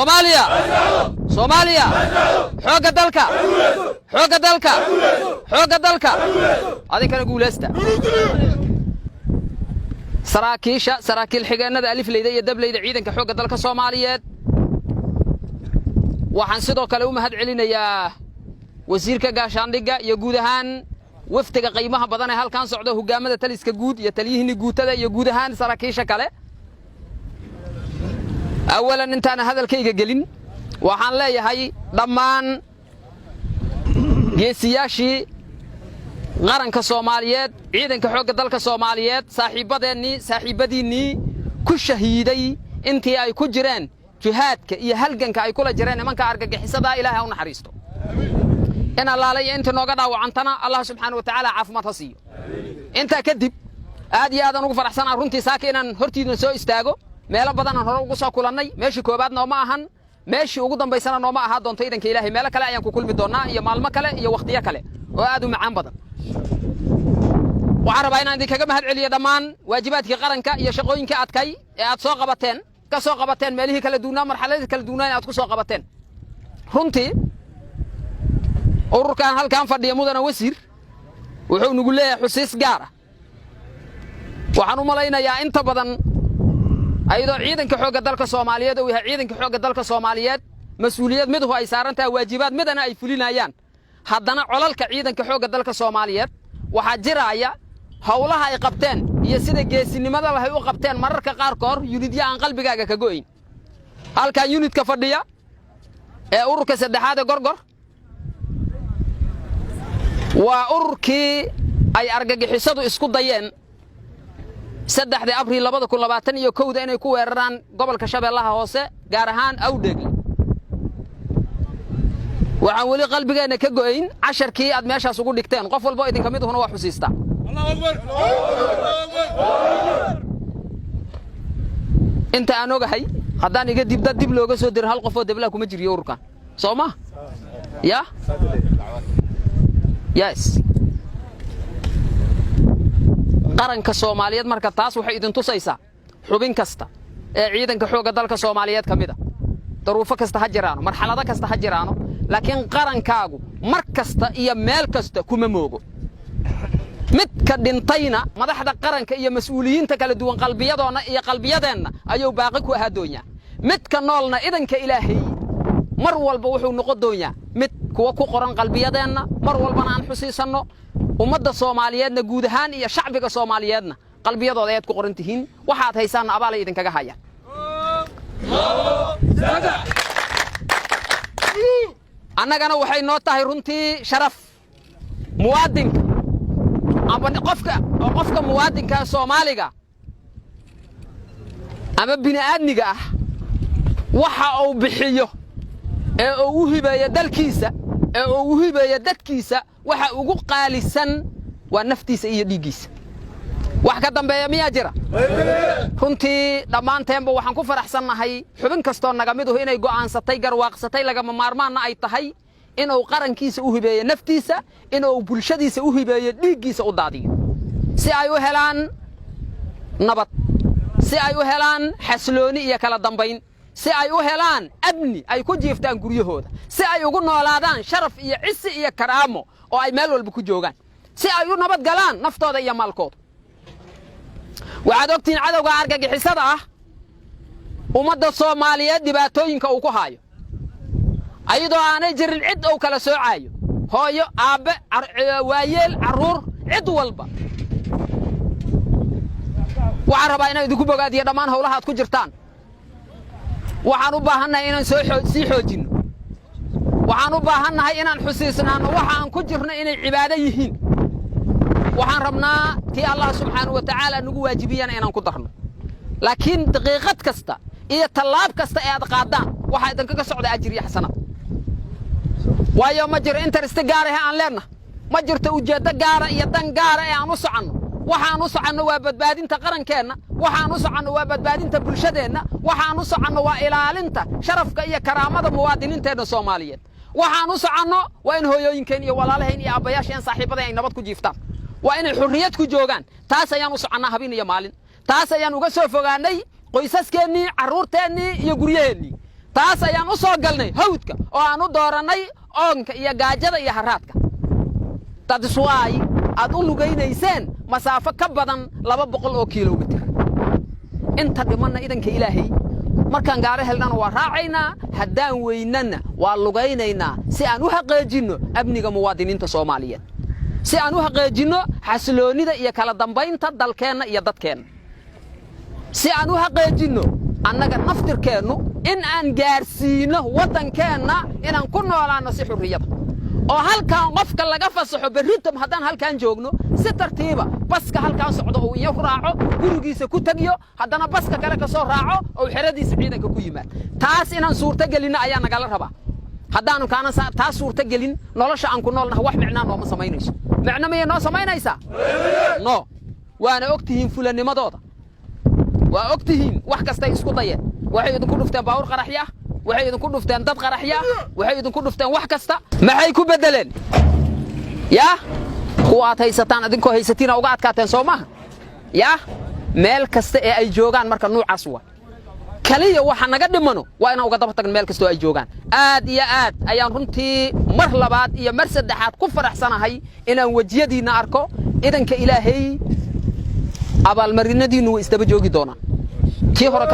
Soomaaliya Soomaaliya xooga dalka adinkana guuleysta saraakiil xigeenada alifleyda iyo dableyda ciidanka xooga dalka Soomaaliyeed waxaan sidoo kale u mahad celinayaa wasiirka gaashaandhigga iyo guud ahaan waftiga qiimaha badan ee halkan socda hogaamada taliska guud iyo taliyihii guutada iyo guud ahaan saraakiisha kale awalan intaan hadalkayga gelin waxaan leeyahay dhammaan geesiyaashii qaranka Soomaaliyeed ciidanka xooga dalka Soomaaliyeed saaxiibadiinii ku shahiiday intii ay ku jireen jihaadka iyo halganka ay kula jireen nimanka argagixisada Ilaahay u naxariisto in Allah inta nooga dhaawacantana Allah subhanahu wa ta'ala caafimaad ha siiyo inta kadib aad iyo aadan ugu faraxsanaa runtii saakiinan hortiidna soo istaago meelo badan aan hore ugu soo kulannay meeshii koobaad nooma ahan meeshii ugu dambaysana nooma aha doonto ciidanka Ilaahay meelo kale ayaan ku kulmi doonaa iyo maalmo kale iyo waqtiyo kale oo aad u macaan badan waxaan rabaa inaan idinkaga mahad celiyo dhammaan waajibaadkii qaranka iyo shaqooyinka adkay ee aad soo qabateen meelihii kala duunaa marxaladii kala duunaa aad ku soo qabateen runtii ururkan halkan fadhiya mudana wasiir wuxuu nagu leeyahay xusiis gaar ah waxaan u malaynayaa inta badan ayadoo ciidanka xooga dalka Soomaaliyeed oo yahay ciidanka xooga dalka Soomaaliyeed mas'uuliyad midahu ay saaran tahay waajibaad midana ay fulinayaan haddana colalka ciidanka xooga dalka Soomaaliyeed waxa jiraya hawlaha ay qabteen iyo sida geesinimada lahay u qabteen mararka qaar koor unidya aan qalbigaaga ka go'in halka unidka fadhiya ee ururka saddexaad ee gorgor waa ururkii ay argagixisadu isku dayeen 3 Abriil 2021 inay ku weeraraan gobolka Shabeellaha Hoose gaar ahaan Awdheegle waxaan wali qalbigeena ka go'ayn casharkii aad meeshaas ugu dhigteen qof walba idin kamid ahuna waa xusiista Allahu Akbar inta aan ogahay haddaan iga dib looga soo diray hal qof oo dibla kuma jiriyo ururkan Sooma ya yes qaranka Soomaaliyeed marka taas waxay idin tusaysaa xubin kasta ee ciidanka xooga dalka Soomaaliyeed kamida daruufo kasta ha jiraano marxalado kasta ha jiraano laakiin qarankaagu mar kasta iyo meel kasta kuma moogo mid ka dhintayna madaxda qaranka iyo mas'uuliyiinta kala duwan qalbiyadoona iyo qalbiyadeenna ayuu baaqi ku ahaa doonyaa mid ka noolna idanka Ilaahay mar walba wuxuu noqon doonyaa mid kuwa ku qoran qalbiyadeenna mar walbana aan xusiisanno ummadda Soomaaliyeedna guud ahaan iyo shacbiga Soomaaliyeedna qalbiyadooda ay ku qoran tihiin waxaad haysaan abaal idin kaga hayaan annagana waxay noo tahay runtii sharaf muwaadinka ama qofka muwaadinka Soomaaliga ama bini'aadmiga ah waxa uu bixiyo ee uu hibeeyo dalkiisa ee uu hibeeyo dadkiisa waxa ugu qaalisan waa naftiisa iyo dhigiisa wax ka dambeeya miyaa jira runtii dhammaanteenba waxaan ku faraxsanahay xubin kastoo naga mid inay go'aansatay garwaaqsatay laga maarmaana ay tahay inuu qarankiisa u hibeeyo naftiisa inuu bulshadiisa u hibeeyo dhigiisa u daadiyo si ay u helaan nabad si ay u helaan xaslooni iyo kala dambayn si ay u helaan amni ay ku jiiftaan guryahooda si ay ugu noolaadaan sharaf iyo cisi iyo karaamo oo ay meel walba ku joogaan si ay u nabad galaan naftooda iyo maalkooda waxaad ogtiin cadawga argagixisada ah ummadda Soomaaliyeed dhibaatooyinka uu ku haayo ayadoo aanay jirin cid oo kala soocayo hooyo aabe waayeel caruur cid walba waxaan rabaa inaan idinku bogaadiyo dhammaan hawlaha aad ku jirtaan waxaan u baahannahay inaan sii xoojino waxaan u baahannahay inaan xusiisnaano waxa aan ku jirno inay cibaado yihiin waxaan rabnaa tii Allah subhanahu wa ta'ala nagu waajibiyana inaan ku darno laakiin daqiiqad kasta iyo talaab kasta ee aad qaadaan waxa idin kaga socda ajir iyo xasanad waayo ma jiro interest gaar ah aan leenahay ma jirto ujeedo gaar ah iyo dan gaar ah ee aan u soconno waxaan u soconno waa badbaadinta qarankeena waxaan u soconno waa badbaadinta bulshadeena waxaan u soconno waa ilaalinta sharafka iyo karaamada muwaadiniinteena Soomaaliyeed waxaan u soconno waa in hooyooyinkeen iyo walaalaheen iyo aabbayaasheen saaxiibada ay nabad ku jiiftaan waa inay xurriyad ku joogaan taas ayaan u soconnaa habeen iyo maalin taas ayaan uga soo fogaanay qoysaskeennii carruurteennii iyo guryaheennii taas ayaan u soo galnay hawdka oo aan u dooranay oonka iyo gaajada iyo haraadka dadsuwaay aad u lugaynayseen masaafo ka badan 200 oo kiiloomitir inta dhimanna idanka ilaahay markaan gaari helnana waa raacaynaa haddaan weynana waa lugaynaynaa si aan u xaqeejino amniga muwaadiniinta Soomaaliyeed si aan u xaqeejino xasiloonida iyo kala dambeynta dalkeena iyo dadkeena si aan u xaqeejino annaga naftirkeenu in aan gaarsiino wadankeena inaan ku noolaano si xurriyada oo halkaan qofka laga fasaxo baritam haddaan halkaan joogno si tartiiba baska halkaan socdo oo iyo raaco gurigiisa ku tagiyo haddana baska kale ka soo raaco oo xiradiisa ciidanka ku yimaad taas inaan suurta gelina ayaa nagala rabaa haddaan kaana taas suurta gelin nolosha aan ku noolnahay wax micnaa nooma samaynayso macna ma noo samaynaysa no waana ogtihiin fulanimadooda waa ogtihiin wax kasta isku dayeen waxay idinku dhufteen baawur qaraxya waxay idinku dhufteen dad qaraxya waxay idinku dhufteen wax kasta maxay ku bedeleen yaa kuwaad haysataan adinkoo haysatina uga adkaateen Soomaha yaa meel kasta ee ay joogaan marka nuucaas waa kaliya waxa naga dhimano waa inaan uga daba tagno meel kasta oo ay joogaan aad iyo aad ayaan runtii mar labaad iyo mar saddexaad ku faraxsanahay inaan wajiyadiina arko idanka ilaahay abaalmarinadiinu way isdaba joogi doonaan kii hore